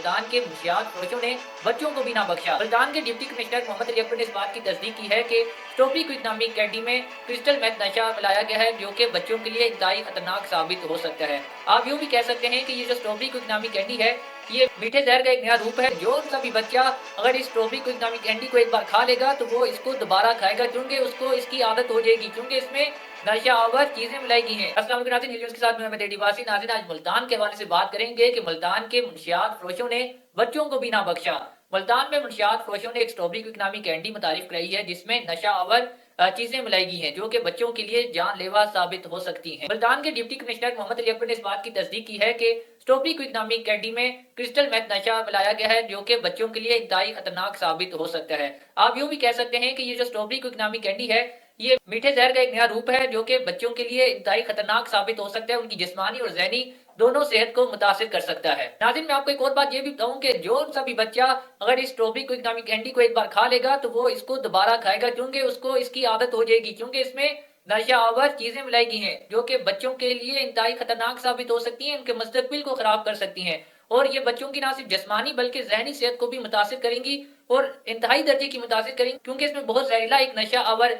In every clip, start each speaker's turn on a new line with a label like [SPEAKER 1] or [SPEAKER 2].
[SPEAKER 1] मुल्तान के मुंशियात फरोशों ने बच्चों को भी ना बख्शा। मुल्तान के डिप्टी कमिश्नर मोहम्मद अली अकबर ने इस बात की तस्दीक की है कि स्ट्रॉबेरी क्विक नामी कैंडी में क्रिस्टल मेथ नशा मिलाया गया है, जो कि बच्चों के लिए इंतहाई खतरनाक साबित हो सकता है। आप यूं भी कह सकते हैं कि ये जो स्ट्रॉबेरी क्विक नामी कैंडी है, ये मीठे जहर का एक नया रूप है। जो सा भी बच्चा अगर इस स्ट्रॉबेरी क्विक नामी कैंडी को एक बार खा लेगा तो वो इसको दोबारा खाएगा, क्योंकि उसको इसकी आदत हो जाएगी, क्योंकि इसमें नशा आवर चीजें मिलाई गई हैं। अस्सलाम वालेकुम नाज़रीन, न्यूज़ के साथ मैं अहमद एडीवासी। नाज़रीन, आज मुल्तान के हवाले से बात करेंगे कि मुल्तान के मुंशियात फरोशों ने बच्चों को भी ना बख्शा। मुल्तान में मुंशियात फरोशों ने एक स्ट्रॉबेरी क्विक नामी कैंडी मुतारिफ कराई है, जिसमें नशा आवर चीजें मिलाई गई हैं, जो कि बच्चों के लिए जानलेवा साबित हो सकती हैं। मुल्तान के डिप्टी कमिश्नर मोहम्मद अली अकबर ने इस बात की तस्दीक की है कि स्ट्रॉबेरी क्विक नामी कैंडी में क्रिस्टल मेथ नशा मिलाया गया है, जो कि बच्चों के लिए इंतहाई खतरनाक साबित हो सकता है। आप यूं भी कह सकते हैं कि ये जो स्ट्रॉबेरी क्विक नामी कैंडी है, ये मीठे जहर का एक नया रूप है, जो कि बच्चों के लिए इंतहाई खतरनाक साबित हो सकता है। उनकी जिस्मानी और ज़हनी दोनों सेहत को मुतासिर कर सकता है। नाज़रीन, मैं आपको एक और बात ये भी बताऊं कि जो सा भी बच्चा अगर इस स्ट्रॉबेरी क्विक नामी कैंडी को एक बार खा लेगा तो वो इसको दोबारा खाएगा, क्योंकि उसको इसकी आदत हो जाएगी, क्योंकि इसमें नशा आवर चीजें मिलाई गई हैं, जो कि बच्चों के लिए इंतहाई खतरनाक साबित हो सकती हैं, उनके मुस्तकबिल को खराब कर सकती हैं। और ये बच्चों की ना सिर्फ जिस्मानी बल्कि ज़हनी सेहत को भी मुतासिर करेंगी और इंतहाई दर्जे की मुतासिर करेंगी, क्योंकि इसमें बहुत जहरीला एक नशा आवर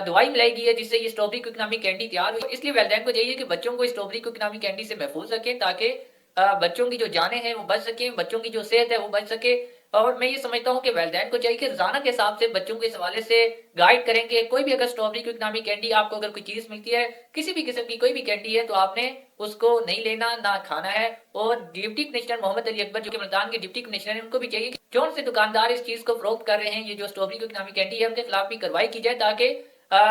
[SPEAKER 1] दवाई मिलाई गई है, जिससे ये स्ट्रॉबेरी क्विक नामी कैंडी तैयार हुई। इसलिए वैलिदैन को चाहिए कि बच्चों को स्ट्रॉबेरी क्विक नामी कैंडी से महफूज रखें, ताकि बच्चों की जो जानें हैं वो बच सकें, बच्चों की जो सेहत है वो बच सके। और मैं ये समझता हूँ कि वैलिदैन को चाहिए कि रोजाना के हिसाब से बच्चों को इस हवाले से गाइड करें कि कोई भी अगर स्ट्रॉबेरी क्विक नामी कैंडी आपको अगर कोई चीज मिलती है, किसी भी किस्म की कोई भी कैंडी है, तो आपने उसको नहीं लेना, ना खाना है। और डिप्टी कमिश्नर मोहम्मद अली अकबर, जो कि मुल्तान के डिप्टी कमिश्नर हैं, उनको भी चाहिए कि कौन से दुकानदार इस चीज को फरोख्त कर रहे हैं, ये जो स्ट्रॉबेरी क्विक नामी कैंडी है, उनके खिलाफ भी कार्रवाई की जाए, ताकि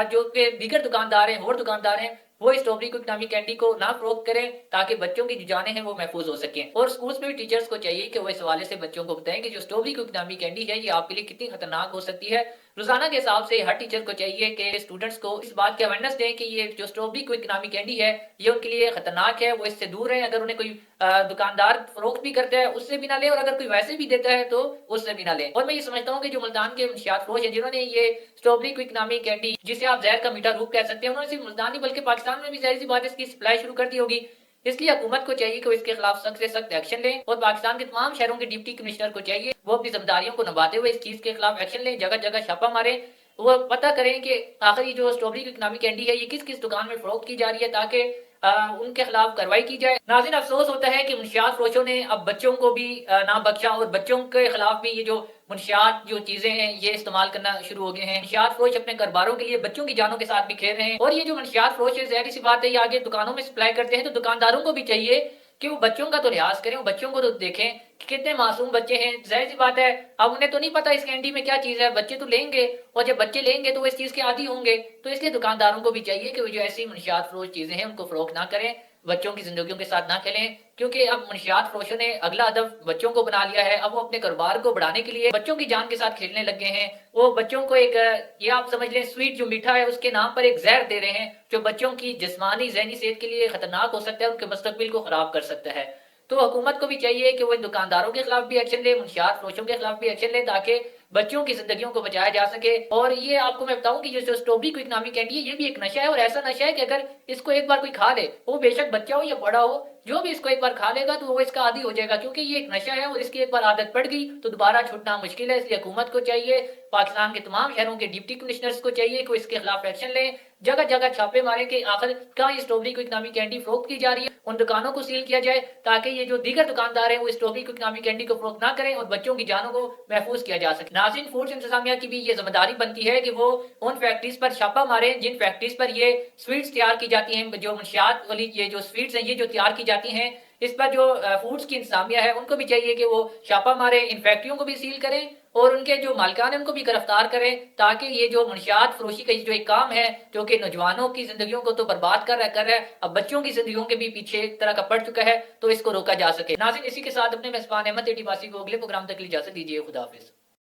[SPEAKER 1] जो कि दीगर दुकानदार हैं और दुकानदार हैं वो स्ट्रॉबेरी क्विक नामी कैंडी को ना फरोख्त करें, ताकि बच्चों की जो जानें हैं वो महफूज हो सकें। और स्कूल्स में भी टीचर्स को चाहिए कि वो इस हवाले से बच्चों को बताएं कि जो स्ट्रॉबेरी क्विक नामी कैंडी है ये आपके लिए कितनी खतरनाक हो सकती है। रोजाना के हिसाब से हर टीचर को चाहिए कि स्टूडेंट्स को इस बात की अवेयरनेस दें कि ये जो स्ट्रॉबेरी क्विक नामी कैंडी है ये उनके लिए खतरनाक है, वो इससे दूर रहें। अगर उन्हें कोई दुकानदार फरोख्त भी करता है उससे भी ना ले, और अगर कोई वैसे भी देता है तो उससे भी ना ले। और मैं ये समझता हूँ कि जो मुल्तान के मुंशियात फरोश हैं, जिन्होंने ये स्ट्रॉबेरी क्विक नामी कैंडी, जिसे आप जहर का मीठा रूप कह सकते हैं, उन्होंने सिर्फ मुल्तान नहीं बल्कि पाकिस्तान में भी जाहिर सी बात है इसकी सप्लाई शुरू कर दी होगी। इसलिए हुकूमत को चाहिए कि वो इसके खिलाफ सख्त से सख्त एक्शन लें, और पाकिस्तान के तमाम शहरों के डिप्टी कमिश्नर को चाहिए वो अपनी जिम्मेदारियों को निभाते हुए इस चीज के खिलाफ एक्शन लें, जगह जगह छापा मारें, वो पता करें कि आखिर ये जो स्ट्रॉबेरी क्विक नामी कैंडी है ये किस किस दुकान में फरोख्त की जा रही है, ताकि उनके खिलाफ कार्रवाई की जाए। नाज़रीन, अफसोस होता है कि मुंशियात फरोशों ने अब बच्चों को भी ना बख्शा, और बच्चों के खिलाफ भी ये जो मुंशियात जो चीजें हैं ये इस्तेमाल करना शुरू हो गए हैं। मुंशियात फरोश अपने कारोबारों के लिए बच्चों की जानों के साथ भी खेल रहे हैं, और ये जो मुंशियात फरोश है ज़ाहिर सी बात है ये आगे दुकानों में सप्लाई करते हैं, तो दुकानदारों को भी चाहिए कि वो बच्चों का तो लिहाज करें, वो बच्चों को तो देखें कि कितने मासूम बच्चे हैं। जाहिर सी बात है अब उन्हें तो नहीं पता इस कैंडी में क्या चीज है, बच्चे तो लेंगे, और जब बच्चे लेंगे तो वो इस चीज के आदी होंगे। तो इसलिए दुकानदारों को भी चाहिए कि वो जो ऐसी मुंशियात फरोश चीजें हैं उनको फरोख्त ना करें, बच्चों की जिंदगियों के साथ ना खेलें, क्योंकि अब मुंशियात फरोशों ने अगला हदफ बच्चों को बना लिया है। अब वो अपने कारोबार को बढ़ाने के लिए बच्चों की जान के साथ खेलने लग गए हैं। वो बच्चों को एक ये आप समझ लें स्वीट जो मीठा है उसके नाम पर एक जहर दे रहे हैं, जो बच्चों की जिस्मानी ज़हनी सेहत के लिए खतरनाक हो सकता है, उनके मुस्तकबिल को खराब कर सकता है। तो हुकूमत को भी चाहिए कि वो इन दुकानदारों के खिलाफ भी एक्शन ले, मुंशियात फरोशों के खिलाफ भी एक्शन ले, ताकि बच्चों की जिंदगियों को बचाया जा सके। और ये आपको मैं बताऊं कि ये जो स्ट्रॉबेरी क्विक नामी कैंडी है ये भी एक नशा है, और ऐसा नशा है कि अगर इसको एक बार कोई खा ले, वो बेशक बच्चा हो या बड़ा हो, जो भी इसको एक बार खा लेगा तो वो इसका आदी हो जाएगा, क्योंकि ये एक नशा है और इसकी एक बार आदत पड़ गई तो दोबारा छूटना मुश्किल है। इसलिए हुकूमत को चाहिए, पाकिस्तान के तमाम शहरों के डिप्टी कमिश्नर्स को चाहिए कि इसके खिलाफ एक्शन लें, जगह जगह छापे मारे कि आखिर कहाँ ये स्ट्रॉबेरी क्विक नामी कैंडी फरोख्त की जा रही है, उन दुकानों को सील किया जाए, ताकि ये जो दीगर दुकानदार हैं वो स्ट्रॉबेरी क्विक नामी कैंडी को फरोख्त ना करें और बच्चों की जानों को महफूज किया जा सके। नाज़रीन, फूड्स इंतजामिया की भी ये जिम्मेदारी बनती है कि वो उन फैक्ट्रीज पर छापा मारे जिन फैक्ट्रीज पर ये स्वीट्स तैयार की जाती हैं, जो मुंशियात वाली ये जो स्वीट्स हैं ये जो तैयार की जाती हैं, इस पर जो फूड्स की इंतजामिया है उनको भी चाहिए कि वो छापा मारे, इन फैक्ट्रियों को भी सील करें और उनके जो मालिकान है उनको भी गिरफ्तार करें, ताकि ये जो मुंशियात फरोशी का जो एक काम है जो कि नौजवानों की जिंदगियों को तो बर्बाद कर रहा है, अब बच्चों की जिंदगियों के भी पीछे एक तरह का पड़ चुका है, तो इसको रोका जा सके। नाज़रीन, इसी के साथ अपने मेजबान अहमद एडीवासी को अगले प्रोग्राम तक इजाजत दीजिए। खुदा हाफिज।